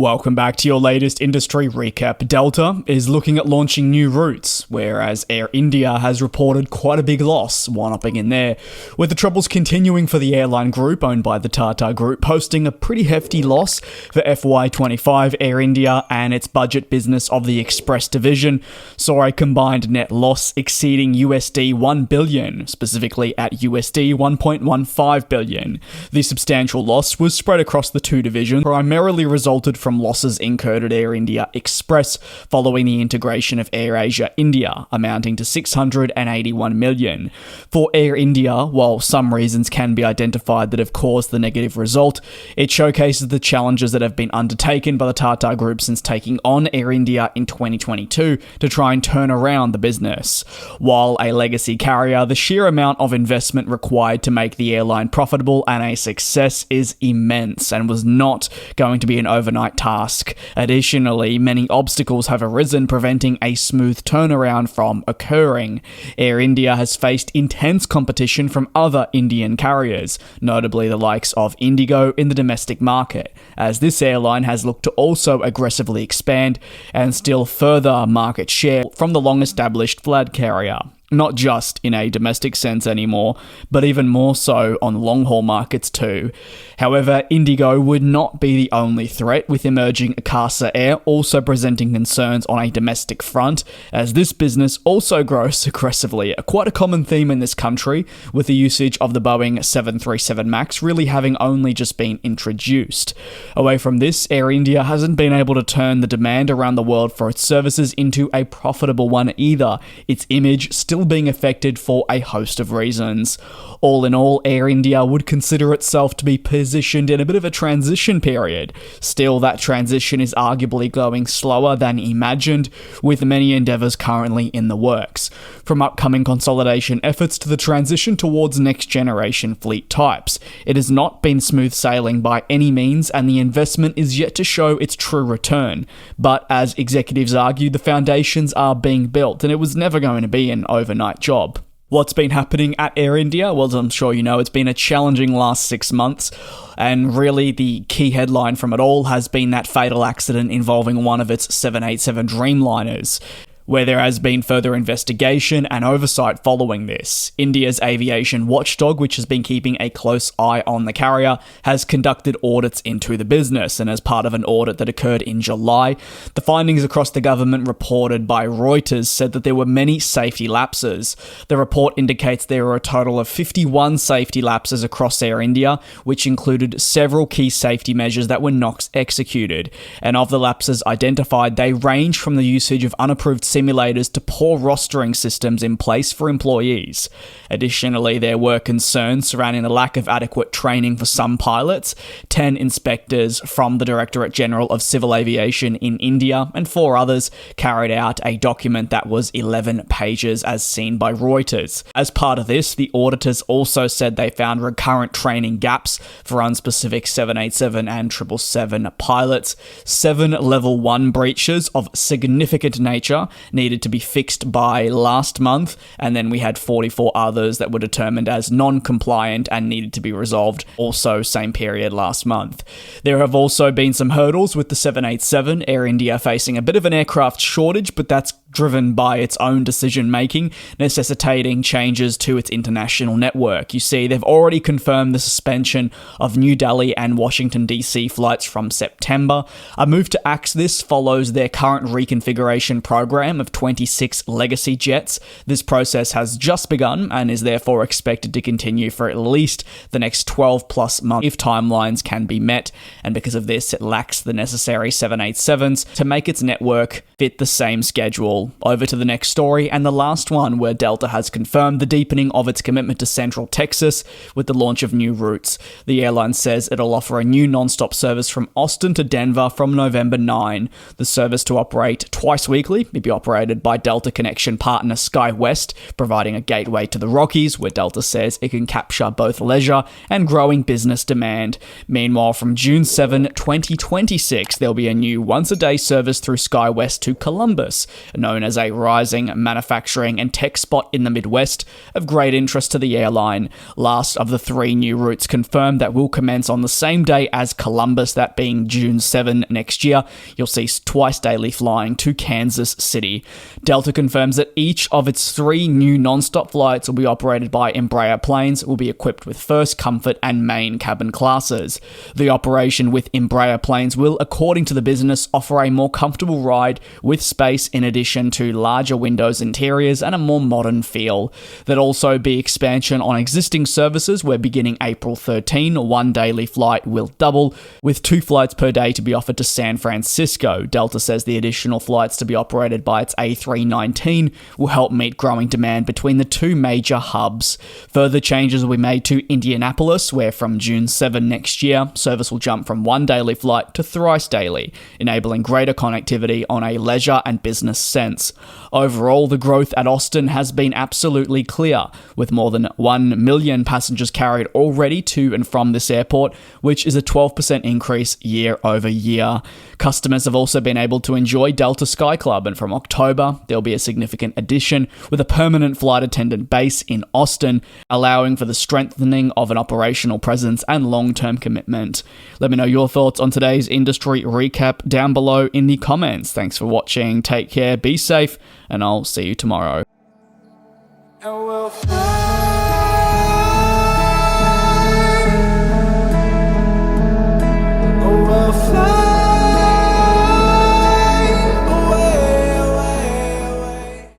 Welcome back to your latest industry recap. Delta is looking at launching new routes, whereas Air India has reported quite a big loss, one-upping in there, with the troubles continuing for the airline group owned by the Tata Group, posting a pretty hefty loss for FY25. Air India and its budget business of the Express division saw a combined net loss exceeding USD 1 billion, specifically at USD 1.15 billion. The substantial loss was spread across the two divisions, primarily resulted from losses incurred at Air India Express following the integration of AirAsia India, amounting to 681 million. For Air India, while some reasons can be identified that have caused the negative result, it showcases the challenges that have been undertaken by the Tata Group since taking on Air India in 2022 to try and turn around the business. While a legacy carrier, the sheer amount of investment required to make the airline profitable and a success is immense and was not going to be an overnight task. Additionally, many obstacles have arisen, preventing a smooth turnaround from occurring. Air India has faced intense competition from other Indian carriers, notably the likes of Indigo in the domestic market, as this airline has looked to also aggressively expand and steal further market share from the long-established flag carrier. Not just in a domestic sense anymore, but even more so on long-haul markets too. However, Indigo would not be the only threat, with emerging Akasa Air also presenting concerns on a domestic front, as this business also grows aggressively, quite a common theme in this country, with the usage of the Boeing 737 MAX really having only just been introduced. Away from this, Air India hasn't been able to turn the demand around the world for its services into a profitable one either, its image still being affected for a host of reasons. All in all, Air India would consider itself to be positioned in a bit of a transition period. Still, that transition is arguably going slower than imagined, with many endeavours currently in the works. From upcoming consolidation efforts to the transition towards next-generation fleet types. It has not been smooth sailing by any means, and the investment is yet to show its true return. But as executives argue, the foundations are being built, and it was never going to be an overnight job. What's been happening at Air India? Well, as I'm sure you know, it's been a challenging last 6 months, and really the key headline from it all has been that fatal accident involving one of its 787 Dreamliners, where there has been further investigation and oversight following this. India's aviation watchdog, which has been keeping a close eye on the carrier, has conducted audits into the business, and as part of an audit that occurred in July, the findings across the government reported by Reuters said that there were many safety lapses. The report indicates there were a total of 51 safety lapses across Air India, which included several key safety measures that were not executed, and of the lapses identified, they range from the usage of unapproved simulators to poor rostering systems in place for employees. Additionally, there were concerns surrounding the lack of adequate training for some pilots, 10 inspectors from the Directorate General of Civil Aviation in India, and 4 others carried out a document that was 11 pages as seen by Reuters. As part of this, the auditors also said they found recurrent training gaps for unspecific 787 and 777 pilots, 7 level 1 breaches of significant nature needed to be fixed by last month, and then we had 44 others that were determined as non-compliant and needed to be resolved also same period last month. There have also been some hurdles with the 787, Air India facing a bit of an aircraft shortage, but that's driven by its own decision-making, necessitating changes to its international network. You see, they've already confirmed the suspension of New Delhi and Washington DC flights from September. A move to axe this follows their current reconfiguration program of 26 legacy jets. This process has just begun and is therefore expected to continue for at least the next 12 plus months if timelines can be met, and because of this, it lacks the necessary 787s to make its network fit the same schedule. Over to the next story, and the last one, where Delta has confirmed the deepening of its commitment to Central Texas with the launch of new routes. The airline says it'll offer a new non-stop service from Austin to Denver from November 9. The service to operate twice weekly will be operated by Delta connection partner SkyWest, providing a gateway to the Rockies, where Delta says it can capture both leisure and growing business demand. Meanwhile, from June 7, 2026, there'll be a new once-a-day service through SkyWest to Columbus, known as a rising manufacturing and tech spot in the Midwest of great interest to the airline. Last of the 3 new routes confirmed that will commence on the same day as Columbus, that being June 7 next year. You'll see twice daily flying to Kansas City. Delta confirms that each of its 3 new non-stop flights will be operated by Embraer planes, will be equipped with first, comfort, and main cabin classes. The operation with Embraer planes will, according to the business, offer a more comfortable ride with space in addition to larger windows interiors and a more modern feel. There'll also be expansion on existing services where beginning April 13, 1 daily flight will double, with 2 flights per day to be offered to San Francisco. Delta says the additional flights to be operated by its A319 will help meet growing demand between the 2 major hubs. Further changes will be made to Indianapolis, where from June 7 next year, service will jump from 1 daily flight to thrice daily, enabling greater connectivity on a leisure and business sense. Overall, the growth at Austin has been absolutely clear, with more than 1 million passengers carried already to and from this airport, which is a 12% increase year over year. Customers have also been able to enjoy Delta Sky Club, and from October, there'll be a significant addition with a permanent flight attendant base in Austin, allowing for the strengthening of an operational presence and long-term commitment. Let me know your thoughts on today's industry recap down below in the comments. Thanks for watching, take care, be safe, and I'll see you tomorrow.